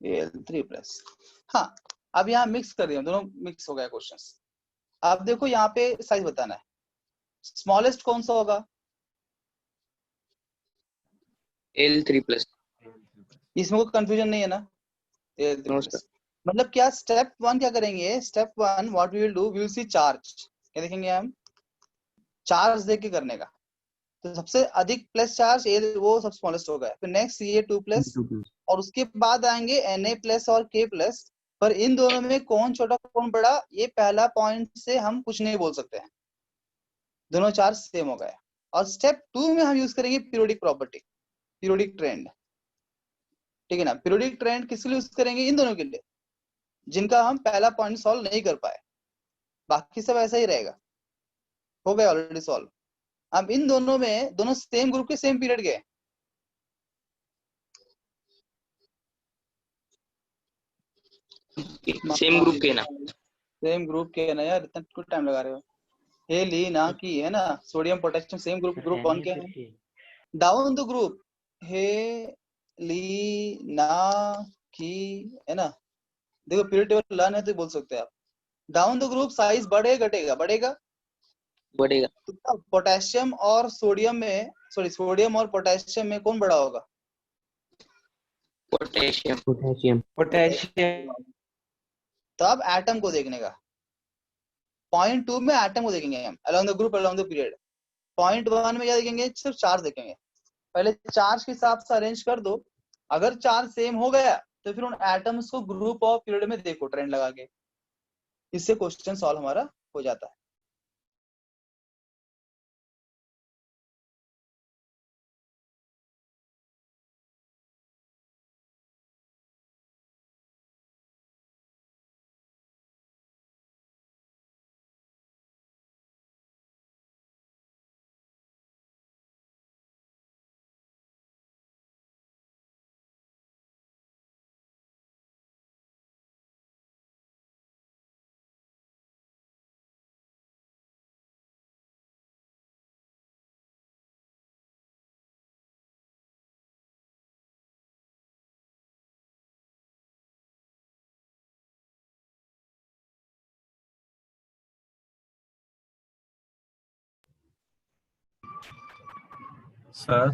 S1: Al3 plus. हाँ, अब यहाँ मिक्स कर दिया, दोनों मिक्स हो गया क्वेश्चन। अब देखो यहाँ पे साइज बताना है, स्मॉलेस्ट कौन सा होगा?
S10: L3 plus.
S1: इसमें कोई कंफ्यूजन नहीं है ना? Al3
S10: no
S1: plus.
S10: सर।
S1: मतलब क्या स्टेप 1 क्या करेंगे? Step 1 what we will do, we will see charge. क्या देखेंगे हम? चार्ज देख के करने का। तो सबसे अधिक प्लस चार्ज वो सब स्मॉलेस्ट होगा। फिर नेक्स्ट Ca2 प्लस, और उसके बाद आएंगे Na प्लस और K प्लस। पर इन दोनों में कौन छोटा कौन बड़ा, ये पहला पॉइंट से हम कुछ नहीं बोल सकते हैं, दोनों चार्ज सेम हो गए। और स्टेप 2 में हम यूज करेंगे पीरियोडिक प्रॉपर्टी, पीरियोडिक ट्रेंड। ठीक है ना? पीरियोडिक ट्रेंड किसके लिए यूज करेंगे? इन दोनों के लिए जिनका हम पहला पॉइंट सॉल्व नहीं कर पाए, बाकी सब ऐसा ही रहेगा, हो गया ऑलरेडी सॉल्व। अब इन दोनों में दोनों सेम ग्रुप के सेम पीरियड के,
S10: सेम ग्रुप के ना?
S1: सेम ग्रुप के ना यार, इतना कुछ टाइम लगा रहे हो। हे ली ना की है ना, sodium potassium same group, group 1 के हैं। डाउन द ग्रुप हे ली ना की है ना, देखो पीरियड टेबल लर्न है तो बोल सकते हैं आप। डाउन द ग्रुप साइज बढ़ेगा घटेगा? बढ़ेगा।
S10: बढ़ेगा।
S1: तो पोटेशियम और सोडियम में, सॉरी सोडियम और पोटेशियम में कौन बड़ा होगा?
S10: पोटेशियम।
S7: पोटेशियम।
S5: Potassium.
S1: तो अब एटम को देखने का, पॉइंट 2 में एटम को देखेंगे हम, along the group along the period. Point 1 में क्या देखेंगे? सिर्फ चार्ज देखेंगे। पहले चार्ज के हिसाब से अरेंज कर दो, अगर चार्ज सेम हो गया तो फिर उन एटम्स को ग्रुप और पीरियड में देखो ट्रेंड लगा के, इससे क्वेश्चन सॉल्व हमारा हो जाता है।
S4: सर